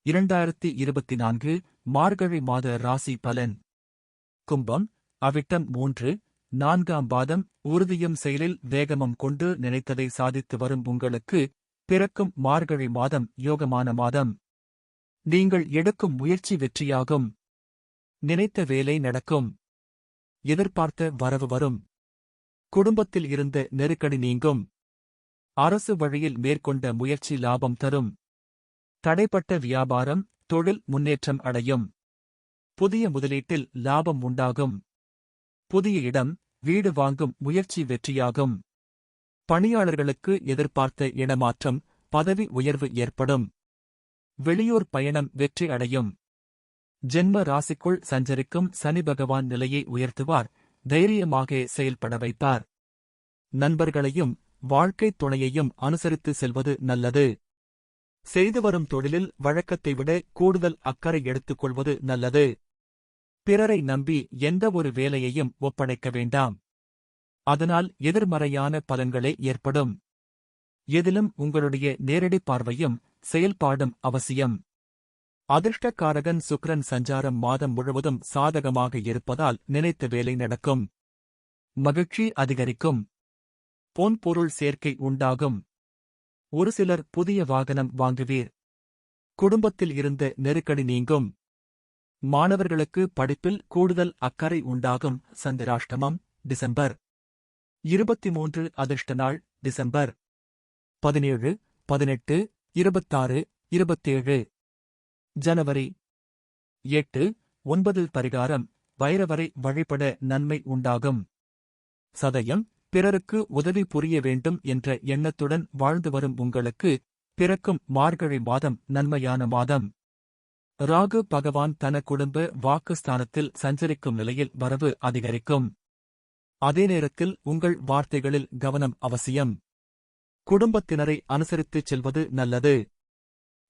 2024 மார்கழி மாத ராசி பலன். கும்பம், அவிட்டம் 3-4 பாதம். உறுதியும் செயலில் வேகமும் கொண்டு நினைத்ததை சாதித்து வரும் உங்களுக்கு பிறக்கும் மார்கழி மாதம் யோகமான மாதம். நீங்கள் எடுக்கும் முயற்சி வெற்றியாகும். நினைத்த வேலை நடக்கும். எதிர்பார்த்த வரவு வரும். குடும்பத்தில் இருந்த நெருக்கடி நீங்கும். அரசு வழியில் மேற்கொண்ட முயற்சி லாபம் தரும். தடைப்பட்ட வியாபாரம், தொழில் முன்னேற்றம் அடையும். புதிய முதலீட்டில் லாபம் உண்டாகும். புதிய இடம், வீடு வாங்கும் முயற்சி வெற்றியாகும். பணியாளர்களுக்கு எதிர்பார்த்த இடமாற்றம், பதவி உயர்வு ஏற்படும். வெளியூர் பயணம் வெற்றி அடையும். ஜென்ம ராசிக்குள் சஞ்சரிக்கும் சனி பகவான் நிலையை உயர்த்துவார், தைரியமாக செயல்பட வைப்பார். நண்பர்களையும் வாழ்க்கைத் துணையையும் அனுசரித்து செல்வது நல்லது. செய்து வரும் தொழிலில் வழக்கத்தை விட கூடுதல் அக்கறை எடுத்துக் கொள்வது நல்லது. பிறரை நம்பி எந்த ஒரு வேலையையும் ஒப்படைக்க வேண்டாம். அதனால் எதிர்மறையான பலன்களே ஏற்படும். எதிலும் உங்களுடைய நேரடி பார்வையும் செயல்பாடும் அவசியம். அதிர்ஷ்டக்காரகன் சுக்கிரன் சஞ்சாரம் மாதம் முழுவதும் சாதகமாக இருப்பதால் நினைத்த வேலை நடக்கும். மகிழ்ச்சி அதிகரிக்கும். பொன் பொருள் சேர்க்கை உண்டாகும். ஒரு சிலர் புதிய வாகனம் வாங்குவீர். குடும்பத்தில் இருந்த நெருக்கடி நீங்கும். மாணவர்களுக்கு படிப்பில் கூடுதல் அக்கறை உண்டாகும். சந்திராஷ்டமம், டிசம்பர் 23 அதிர்ஷ்ட நாள் டிசம்பர் 17, 18, 26, 27. ஜனவரி 8, 9 பரிகாரம் வைரவரை வழிபட நன்மை உண்டாகும். சதயம், பிறருக்கு உதவி புரிய வேண்டும் என்ற எண்ணத்துடன் வாழ்ந்து வரும் உங்களுக்கு பிறக்கும் மார்கழி மாதம் நன்மையான மாதம். ராகு பகவான் தன குடும்ப வாக்குஸ்தானத்தில் சஞ்சரிக்கும் நிலையில் வரவு அதிகரிக்கும். அதே நேரத்தில் உங்கள் வார்த்தைகளில் கவனம் அவசியம். குடும்பத்தினரை அனுசரித்துச் செல்வது நல்லது.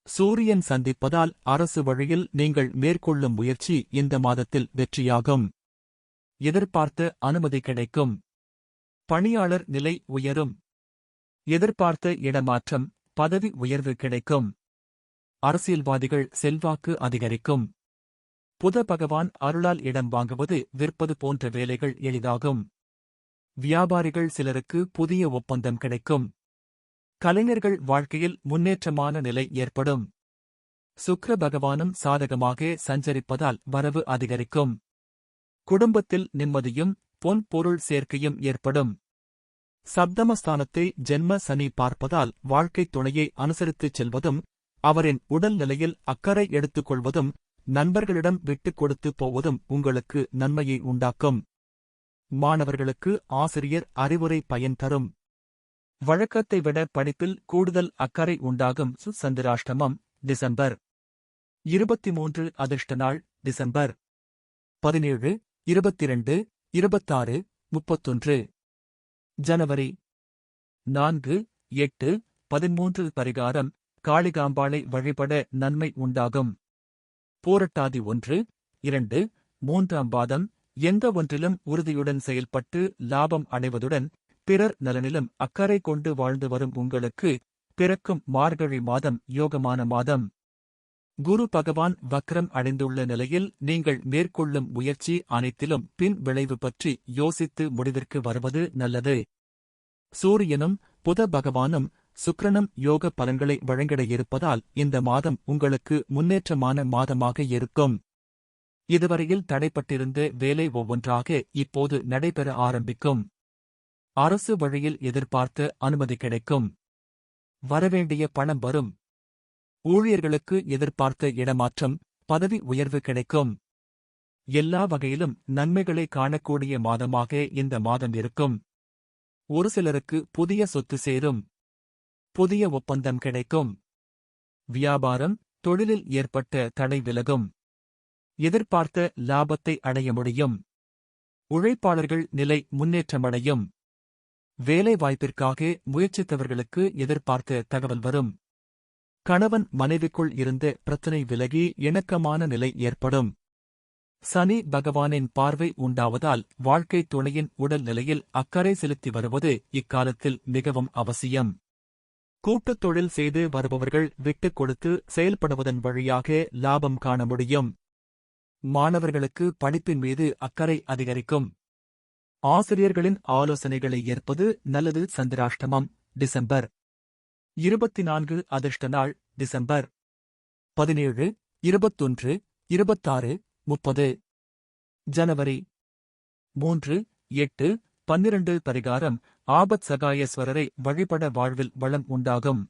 சூரியன் சந்திப்பதால் அரசு வழியில் நீங்கள் மேற்கொள்ளும் முயற்சி இந்த மாதத்தில் வெற்றியாகும். எதிர்பார்த்த அனுமதி கிடைக்கும். பணியாளர் நிலை உயரும். எதிர்பார்த்த இடமாற்றம், பதவி உயர்வு கிடைக்கும். அரசியல்வாதிகள் செல்வாக்கு அதிகரிக்கும். புத பகவான் அருளால் இடம் வாங்குவது, விற்பது போன்ற வேலைகள் எளிதாகும். வியாபாரிகள் சிலருக்கு புதிய ஒப்பந்தம் கிடைக்கும். கலைஞர்கள் வாழ்க்கையில் முன்னேற்றமான நிலை ஏற்படும். சுக்கிர பகவானும் சாதகமாக சஞ்சரிப்பதால் வரவு அதிகரிக்கும். குடும்பத்தில் நிம்மதியும் பொன் பொருள் சேர்க்கையும் ஏற்படும். சப்தமஸ்தானத்தை ஜென்ம சனி பார்ப்பதால் வாழ்க்கைத் துணையை அனுசரித்துச் செல்வதும், அவரின் உடல் நிலையில் அக்கறை எடுத்துக் கொள்வதும், நண்பர்களிடம் விட்டுக் கொடுத்து போவதும் உங்களுக்கு நன்மையை உண்டாக்கும். மாணவர்களுக்கு ஆசிரியர் அறிவுரை பயன் தரும். வழக்கத்தை விட படிப்பில் கூடுதல் அக்கறை உண்டாகும். சந்திராஷ்டமம், டிசம்பர் 23 அதிர்ஷ்ட நாள் டிசம்பர் 17, 22, 26, 31. ஜனவரி 4, 8, 13 பரிகாரம் காளிகாம்பாளை வழிபட நன்மை உண்டாகும். பூரட்டாதி 1, 2, 3 பாதம். எந்த ஒன்றிலும் உறுதியுடன் செயல்பட்டு லாபம் அடைவதுடன் பிறர் நலனிலும் அக்கறை கொண்டு வாழ்ந்து வரும் உங்களுக்கு பிறக்கும் மார்கழி மாதம் யோகமான மாதம். குரு பகவான் வக்ரம் அடைந்துள்ள நிலையில் நீங்கள் மேற்கொள்ளும் முயற்சி அனைத்திலும் பின் விளைவு பற்றி யோசித்து முடிவிற்கு வருவது நல்லது. சூரியனும் புத பகவானும் சுக்கிரனும் யோக பலன்களை வழங்கிட இருப்பதால் இந்த மாதம் உங்களுக்கு முன்னேற்றமான மாதமாக இருக்கும். இதுவரையில் தடைப்பட்டிருந்த வேலை ஒவ்வொன்றாக இப்போது நடைபெற ஆரம்பிக்கும். அரசு வழியில் எதிர்பார்த்த அனுமதி கிடைக்கும். வரவேண்டிய பணம் வரும். ஊழியர்களுக்கு எதிர்பார்த்த இடமாற்றம், பதவி உயர்வு கிடைக்கும். எல்லா வகையிலும் நன்மைகளை காணக்கூடிய மாதமாக இந்த மாதம் இருக்கும். ஒரு சிலருக்கு புதிய சொத்து சேரும். புதிய ஒப்பந்தம் கிடைக்கும். வியாபாரம், தொழிலில் ஏற்பட்ட தடை விலகும். எதிர்பார்த்த லாபத்தை அடைய முடியும். உழைப்பாளர்கள் நிலை முன்னேற்றமடையும். வேலை வாய்ப்பிற்காக முயற்சித்தவர்களுக்கு எதிர்பார்த்த தகவல் வரும். கணவன் மனைவிக்குள் இருந்த பிரச்சினை விலகி இணக்கமான நிலை ஏற்படும். சனி பகவானின் பார்வை உண்டாவதால் வாழ்க்கைத் துணையின் உடல் நிலையில் அக்கறை செலுத்தி வருவது இக்காலத்தில் மிகவும் அவசியம். கூட்டுத் தொழில் செய்து வருபவர்கள் விட்டுக் கொடுத்து செயல்படுவதன் வழியாக லாபம் காண முடியும். மாணவர்களுக்கு படிப்பின் மீது அக்கறை அதிகரிக்கும். ஆசிரியர்களின் ஆலோசனைகளை ஏற்பது நல்லது. சந்திராஷ்டமம் டிசம்பர் 24 அதிர்ஷ்ட நாள் டிசம்பர் 17, 21, 26, 30. ஜனவரி 3, 8, 12. பரிகாரம்: ஆபத் சகாயேஸ்வரரை வழிபட வாழ்வில் வளம் உண்டாகும்.